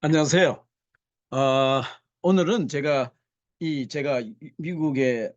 안녕하세요. 어, 오늘은 제가 미국에서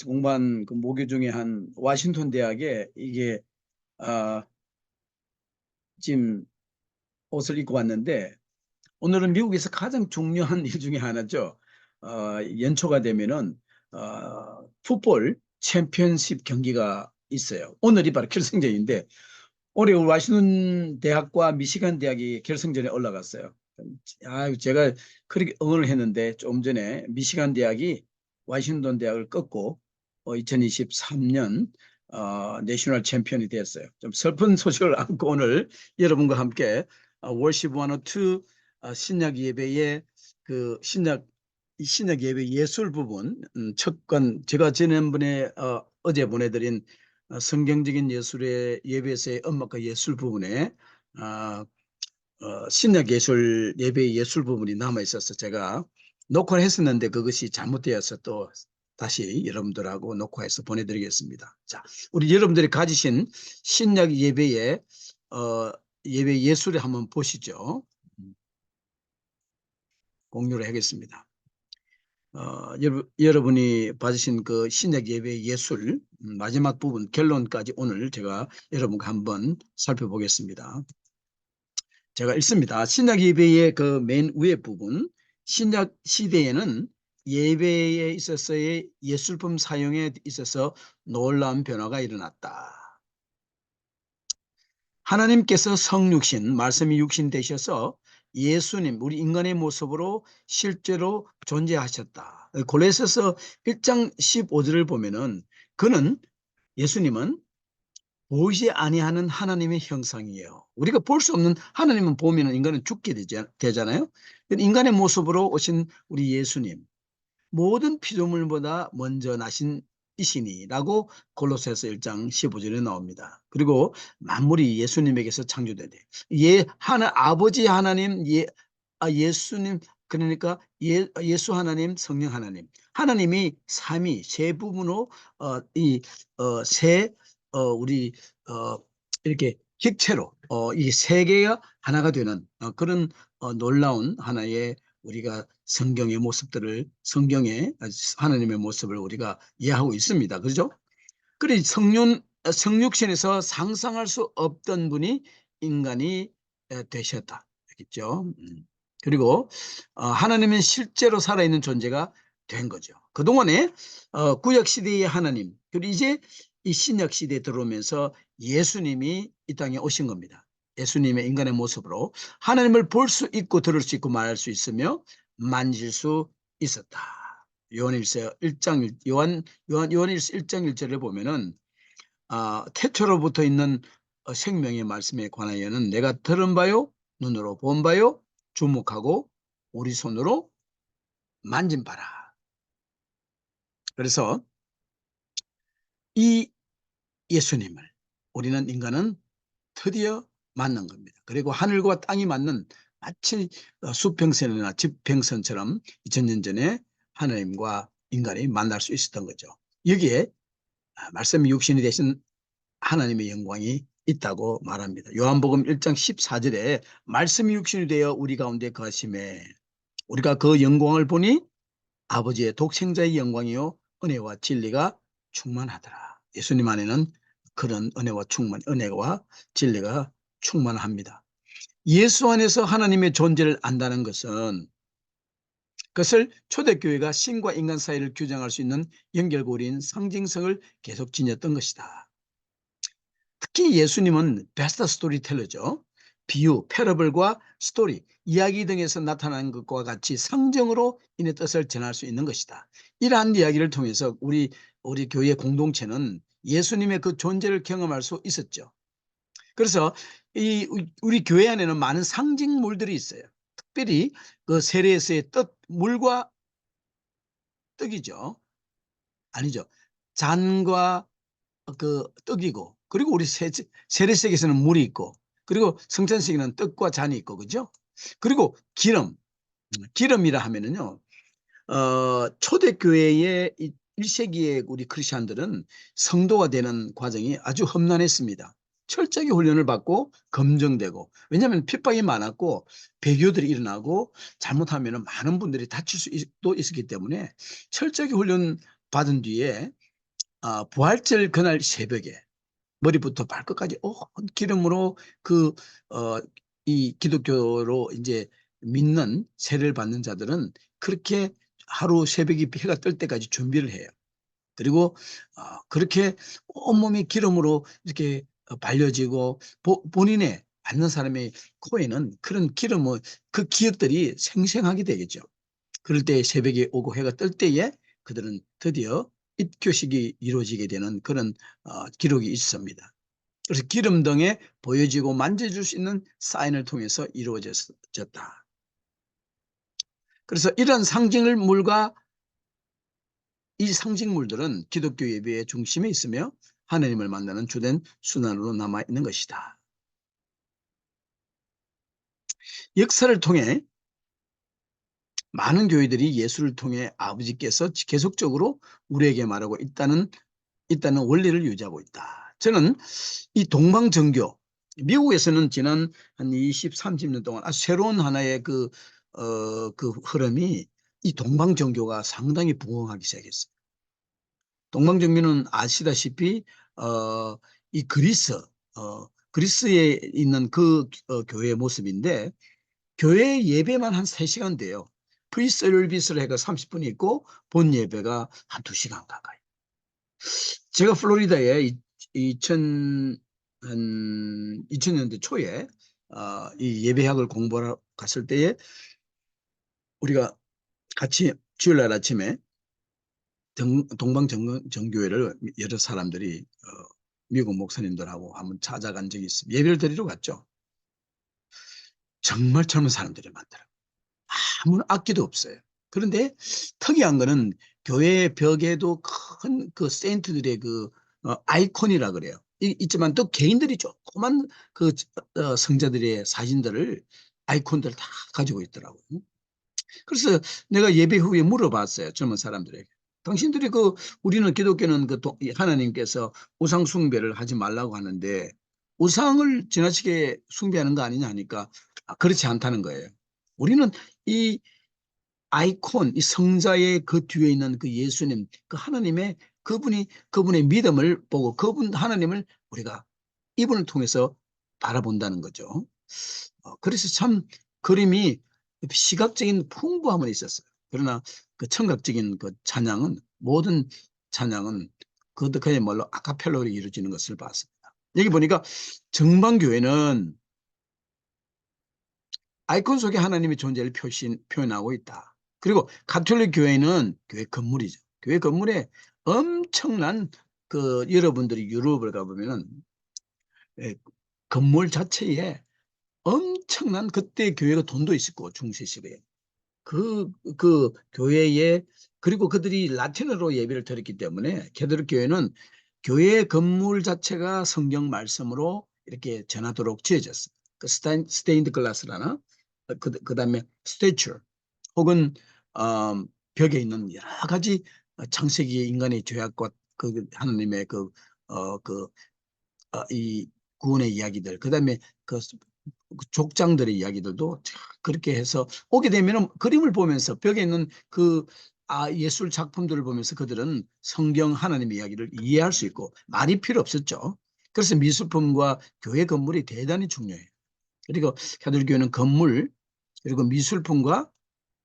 공부한 그 모교 중에 한 워싱턴 대학에 이게 어, 지금 옷을 입고 왔는데, 오늘은 미국에서 가장 중요한 일 중에 하나죠. 연초가 되면은 풋볼 챔피언십 경기가 있어요. 오늘이 바로 결승전인데, 올해 워싱턴 대학과 미시간 대학이 결승전에 올라갔어요. 제가 그렇게 응원을 했는데, 좀 전에 미시간 대학이 워싱턴 대학을 꺾고 2023년 내셔널 챔피언이 됐어요. 좀 슬픈 소식을 안고 오늘 여러분과 함께 월십 102 신약 예배의 그 신약 예배 예술 부분, 첫 권 제가 지난번에 어제 보내드린 성경적인 예술의 예배에서의 음악과 예술 부분에 어, 신약 예술 예배의 예술 부분이 남아 있어서 제가 녹화를 했었는데, 그것이 잘못되어서 또 다시 여러분들하고 녹화해서 보내드리겠습니다. 자, 우리 여러분들이 가지신 신약 예배의 예배 예술을 한번 보시죠. 공유를 하겠습니다. 여러분이 받으신 그 신약 예배 예술 마지막 부분 결론까지 오늘 제가 여러분과 한번 살펴보겠습니다. 제가 읽습니다. 신약 예배의 그 맨 위에 부분, 신약 시대에는 예배에 있어서의 예술품 사용에 있어서 놀라운 변화가 일어났다. 하나님께서 성육신, 말씀이 육신 되셔서 예수님, 우리 인간의 모습으로 실제로 존재하셨다. 골로새서 1장 15절을 보면은 그는, 예수님은 보이지 아니하는 하나님의 형상이에요. 우리가 볼 수 없는 하나님은 보면 인간은 죽게 되잖아요. 인간의 모습으로 오신 우리 예수님, 모든 피조물보다 먼저 나신 이시니라고 골로새서 1장 15절에 나옵니다. 그리고 만물이 예수님에게서 창조되대. 아버지 하나님, 예수님, 그러니까 예수 하나님, 성령 하나님, 하나님이 삼위 세 부분으로 우리 어, 이렇게 객체로 이 세 개가 하나가 되는 그런 놀라운 하나의, 우리가 성경의 모습들을, 성경의 하나님의 모습을 우리가 이해하고 있습니다. 그렇죠? 그래 성육신에서 상상할 수 없던 분이 인간이 되셨다. 알겠죠? 그리고 하나님은 실제로 살아있는 존재가 된 거죠. 그동안에 구약 시대의 하나님, 그리고 이제 이 신약 시대에 들어오면서 예수님이 이 땅에 오신 겁니다. 예수님의 인간의 모습으로 하나님을 볼 수 있고 들을 수 있고 말할 수 있으며 만질 수 있었다. 요한일서 1장 요한일서 1장 1절을 보면은 태초로부터 있는 생명의 말씀에 관하여는 내가 들은 바요, 눈으로 본 바요, 주목하고 우리 손으로 만진 바라. 그래서 이 예수님을 우리는, 인간은 드디어 만난 겁니다. 그리고 하늘과 땅이 맞는, 마치 수평선이나 지평선처럼 2000년 전에 하나님과 인간이 만날 수 있었던 거죠. 여기에 말씀이 육신이 되신 하나님의 영광이 있다고 말합니다. 요한복음 1장 14절에 말씀이 육신이 되어 우리 가운데 거하심에 우리가 그 영광을 보니 아버지의 독생자의 영광이요 은혜와 진리가 충만하더라. 예수님 안에는 그런 은혜와 진리가 충만합니다. 예수 안에서 하나님의 존재를 안다는 것은, 그것을 초대교회가 신과 인간 사이를 규정할 수 있는 연결고리인 상징성을 계속 지녔던 것이다. 특히 예수님은 베스트 스토리텔러죠. 비유, 패러블과 스토리, 이야기 등에서 나타나는 것과 같이 상징으로 인의 뜻을 전할 수 있는 것이다. 이러한 이야기를 통해서 우리 교회 공동체는 예수님의 그 존재를 경험할 수 있었죠. 그래서 우리 교회 안에는 많은 상징물들이 있어요. 특별히 그 세례에서의 물과 떡이죠. 아니죠. 잔과 그 떡이고, 그리고 우리 세례식에서는 물이 있고, 그리고 성찬식에는 떡과 잔이 있고, 그죠? 그리고 기름이라 하면은요, 초대교회의 1세기의 우리 크리스천들은 성도가 되는 과정이 아주 험난했습니다. 철저하게 훈련을 받고 검증되고, 왜냐하면 핍박이 많았고 배교들이 일어나고 잘못하면 많은 분들이 다칠 수도 있었기 때문에 철저하게 훈련 받은 뒤에 부활절 그날 새벽에 머리부터 발끝까지 온 기름으로 이 기독교로 이제 믿는 세례를 받는 자들은 그렇게 하루 새벽이 해가 뜰 때까지 준비를 해요. 그리고 그렇게 온몸이 기름으로 이렇게 발려지고 본인의 받는 사람의 코에는 그런 기름의 그 기억들이 생생하게 되겠죠. 그럴 때 새벽에 오고 해가 뜰 때에 그들은 드디어 입교식이 이루어지게 되는 그런 기록이 있습니다. 그래서 기름등에 보여지고 만져줄 수 있는 사인을 통해서 이루어졌다. 그래서 이런 상징물과 이 상징물들은 기독교 예배의 중심에 있으며 하나님을 만나는 주된 순환으로 남아있는 것이다. 역사를 통해 많은 교회들이 예수를 통해 아버지께서 계속적으로 우리에게 말하고 있다는 원리를 유지하고 있다. 저는 이 동방정교, 미국에서는 지난 한 20, 30년 동안 아주 새로운 하나의 그 흐름이 이 동방정교가 상당히 부흥하기 시작했어요. 동방정교는 아시다시피 이 그리스에 있는 교회의 모습인데 교회 예배만 한 3시간 돼요. 프리서비스를 해가 30분 있고 본 예배가 한 2시간 가까이. 제가 플로리다에 2000년대 초에 이 예배학을 공부하러 갔을 때에 우리가 같이 주일 날 아침에 동방정교회를 여러 사람들이 미국 목사님들하고 한번 찾아간 적이 있습니다. 예배를 드리러 갔죠. 정말 젊은 사람들이 많더라고요. 아무 악기도 없어요. 그런데 특이한 거는 교회 벽에도 큰 그 세인트들의 아이콘이라 그래요. 있지만 또 개인들이 조그만 성자들의 사진들을 아이콘들을 다 가지고 있더라고요. 그래서 내가 예배 후에 물어봤어요. 젊은 사람들에게. 당신들이 우리는 기독교는 하나님께서 우상 숭배를 하지 말라고 하는데 우상을 지나치게 숭배하는 거 아니냐 하니까 그렇지 않다는 거예요. 우리는 이 아이콘, 이 성자의 그 뒤에 있는 그 예수님, 그 하나님의 그분의 믿음을 보고 하나님을 우리가 이분을 통해서 바라본다는 거죠. 그래서 참 그림이 시각적인 풍부함은 있었어요. 그러나 그 청각적인 모든 찬양은 그야말로 아카펠라로 이루어지는 것을 봤습니다. 여기 보니까 정방교회는 아이콘 속에 하나님의 존재를 표현하고 있다. 그리고 가톨릭 교회는 교회 건물이죠. 교회 건물에 엄청난 여러분들이 유럽을 가보면은 예, 건물 자체에 엄청난 그때 교회가 돈도 있었고 중세 시대에 교회에 그리고 그들이 라틴어로 예배를 드렸기 때문에 캐톨릭 교회는 교회 건물 자체가 성경 말씀으로 이렇게 전하도록 지어졌어요. 스테인드 글라스라나 그다음에 스태츄 혹은 벽에 있는 여러 가지 창세기의 인간의 죄악과 하나님의 이 구원의 이야기들 그다음에 족장들의 이야기들도 그렇게 해서 오게 되면 그림을 보면서 벽에 있는 예술 작품들을 보면서 그들은 성경 하나님의 이야기를 이해할 수 있고 말이 필요 없었죠. 그래서 미술품과 교회 건물이 대단히 중요해요. 그리고 가톨릭교회는 건물 그리고 미술품과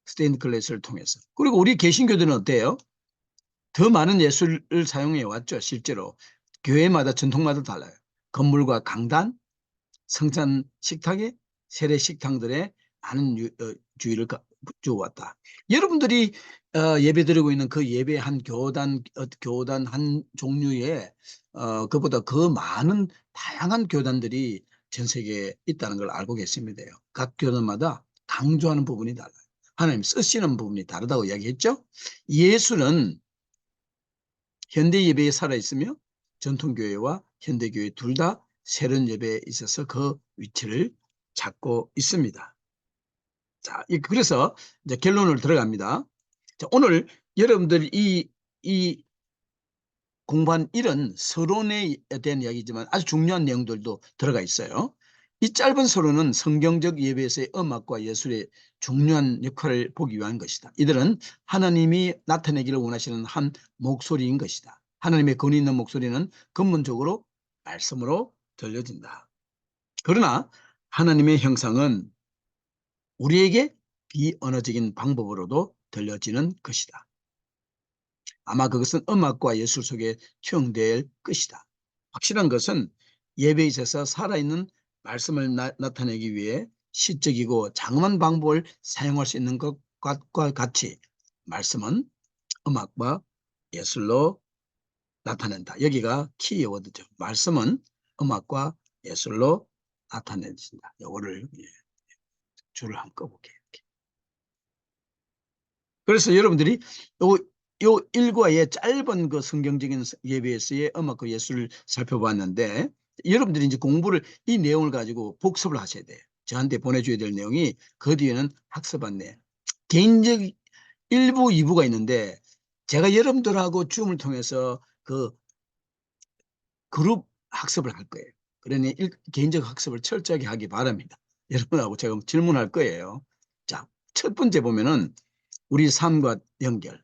스테인드 글래스를 통해서 그리고 우리 개신교들은 어때요? 더 많은 예술을 사용해 왔죠. 실제로 교회마다 전통마다 달라요. 건물과 강단, 성찬 식탁에 세례 식당들에 많은 주의를 주어왔다. 여러분들이 예배 드리고 있는 그 예배 한 교단 한 종류의 그보다 더 많은 다양한 교단들이 전 세계에 있다는 걸 알고 계십니다. 각 교단마다 강조하는 부분이 달라요. 하나님 쓰시는 부분이 다르다고 이야기했죠. 예수는 현대 예배에 살아있으며 전통교회와 현대교회 둘 다 새로운 예배에 있어서 그 위치를 잡고 있습니다. 자, 그래서 이제 결론을 들어갑니다. 자, 오늘 여러분들 이 공부한 일은 서론에 대한 이야기지만 아주 중요한 내용들도 들어가 있어요. 이 짧은 서론은 성경적 예배에서의 음악과 예술의 중요한 역할을 보기 위한 것이다. 이들은 하나님이 나타내기를 원하시는 한 목소리인 것이다. 하나님의 권위 있는 목소리는 근본적으로 말씀으로 들려진다. 그러나 하나님의 형상은 우리에게 비언어적인 방법으로도 들려지는 것이다. 아마 그것은 음악과 예술 속에 투영될 것이다. 확실한 것은 예배에 있어서 살아있는 말씀을 나타내기 위해 시적이고 장엄한 방법을 사용할 수 있는 것과 같이 말씀은 음악과 예술로 나타낸다. 여기가 키워드죠. 말씀은 음악과 예술로 나타낸다. 요거를 줄을 한번 꺼볼게요. 그래서 여러분들이 요 일과의 짧은 그 성경적인 예배에서의 음악과 예술을 살펴봤는데, 여러분들이 이제 공부를 이 내용을 가지고 복습을 하셔야 돼요. 저한테 보내줘야 될 내용이 그 뒤에는 학습 안내. 개인적 1부, 2부가 있는데 제가 여러분들하고 줌을 통해서 그 그룹 학습을 할 거예요. 그러니 개인적 학습을 철저하게 하기 바랍니다. 여러분하고 제가 질문할 거예요. 자, 첫 번째 보면은 우리 삶과 연결.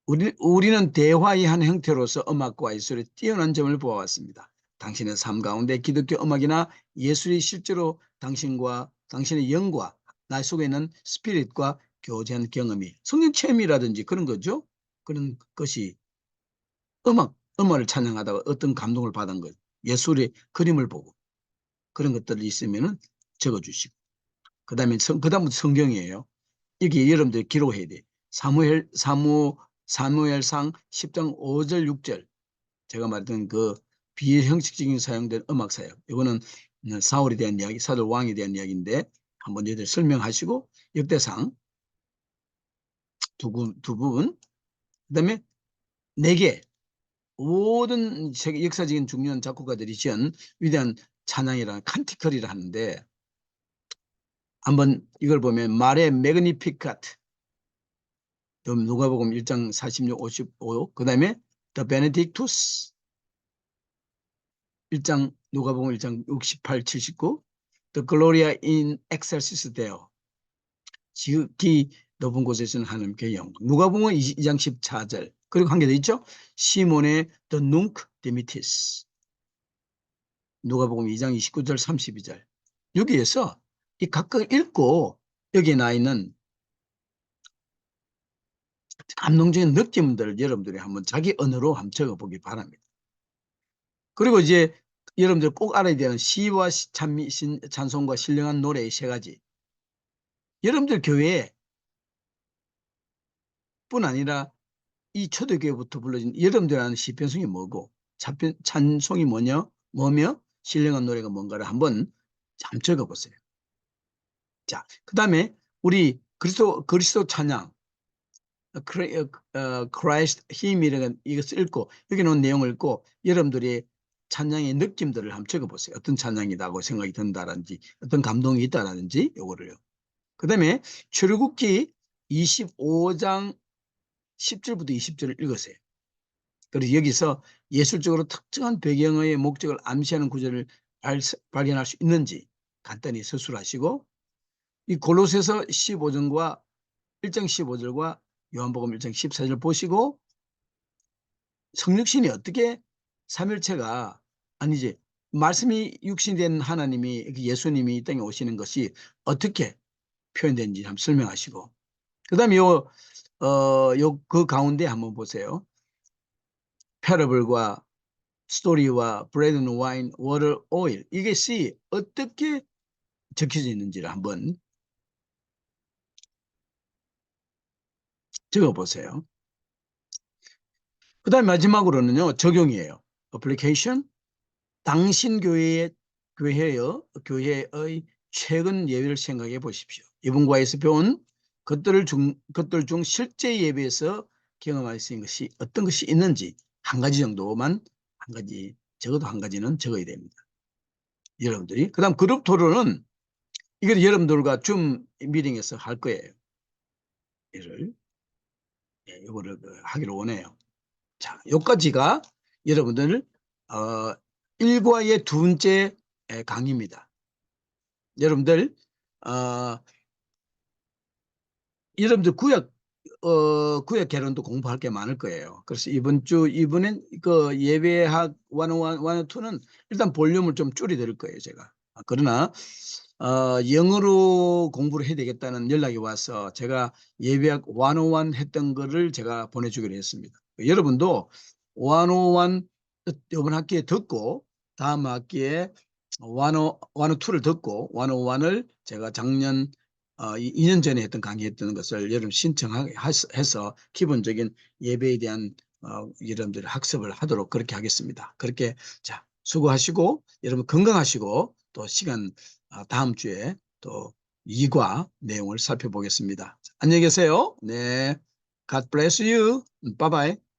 우리는 대화의 한 형태로서 음악과 예술의 뛰어난 점을 보아왔습니다. 당신의 삶 가운데 기독교 음악이나 예술이 실제로 당신과 당신의 영과 나 속에 있는 스피릿과 교제한 경험이 성령 체험이라든지 그런 거죠. 그런 것이 음악을 찬양하다가 어떤 감동을 받은 것, 예술의 그림을 보고 그런 것들이 있으면 적어주시고, 그다음부터 성경이에요. 여기 여러분들이 기록해야 돼. 사무엘상 10장 5절 6절. 제가 말했던 그 비형식적인 사용된 음악 사역. 이거는 사울에 대한 이야기, 사울 왕에 대한 이야기인데 한번 얘들 설명하시고, 역대상 두 부분. 그다음에 네 개. 모든 세계 역사적인 중요한 작곡가들이 지은 위대한 찬양이라는 칸티컬이라 하는데, 한번 이걸 보면 말의 매그니피카트, 누가복음 1장 46, 55, 그 다음에 The Benedictus 1장, 누가복음 1장 68, 79, The Gloria in Excelsis Deo, 지극히 높은 곳에서는 하나님께 영광. 누가복음 2장 14절. 그리고 한 개 더 있죠. 시몬의 The Nunc Dimittis, 누가복음 2장 29절 32절. 여기에서 이 각각 읽고 여기에 나 있는 감동적인 느낌들을 여러분들이 한번 자기 언어로 한번 적어보기 바랍니다. 그리고 이제 여러분들 꼭 알아야 되는 시와 찬송과 신령한 노래의 세 가지. 여러분들 교회에 뿐 아니라 이 초대교회부터 불러진 여러분들 아는 시편송이 뭐고 찬송이 뭐며 신령한 노래가 뭔가를 한번 참 적어보세요. 자, 그 다음에 우리 그리스도 찬양, Christ Hymn이라는 이것을 읽고 여기 놓은 내용을 읽고 여러분들이 찬양의 느낌들을 한번 적어보세요. 어떤 찬양이라고 생각이 든다든지 어떤 감동이 있다든지 요거를요. 그 다음에 출애굽기 25장 10절부터 20절을 읽으세요. 그래서 여기서 예술적으로 특정한 배경의 목적을 암시하는 구절을 발견할 수 있는지 간단히 서술하시고, 이 골로새서 15장과 1장 15절과 요한복음 1장 14절 보시고, 성육신이 어떻게 삼일체가 아니지 말씀이 육신된 하나님이 예수님이 이 땅에 오시는 것이 어떻게 표현되는지 한번 설명하시고, 그다음에 그 가운데 한번 보세요. 패러블과 스토리와 브레드 앤 와인, 워터, 오일, 이것이 어떻게 적혀져 있는지를 한번 적어보세요. 그 다음에 마지막으로는요, 적용이에요. 어플리케이션. 당신 교회의 최근 예배를 생각해 보십시오. 이분과에서 배운 것들 중 실제 예배에서 경험할 수 있는 것이 어떤 것이 있는지 한 가지 정도만, 적어도 한 가지는 적어야 됩니다. 여러분들이. 그 다음 그룹 토론은 이걸 여러분들과 줌 미팅에서 할 거예요. 이거를 하기를 원해요. 자, 여기까지가 여러분들 1과의 두 번째 강의입니다. 여러분들 여러분들 구약 개론도 공부할 게 많을 거예요. 그래서 이번엔 그 예배학 101, 102는 일단 볼륨을 좀 줄여드릴 거예요, 제가. 그러나 영어로 공부를 해야 되겠다는 연락이 와서 제가 예배학 101 했던 거를 제가 보내주기로 했습니다. 여러분도 101 이번 학기에 듣고 다음 학기에 102를 듣고 101을 제가 작년 2년 전에 했던 강의했던 것을 여러분 신청해서 기본적인 예배에 대한 여러분들 학습을 하도록 그렇게 하겠습니다. 그렇게 자 수고하시고 여러분 건강하시고 또 시간 다음 주에 또 2과 내용을 살펴보겠습니다. 안녕히 계세요. 네, God bless you. Bye bye.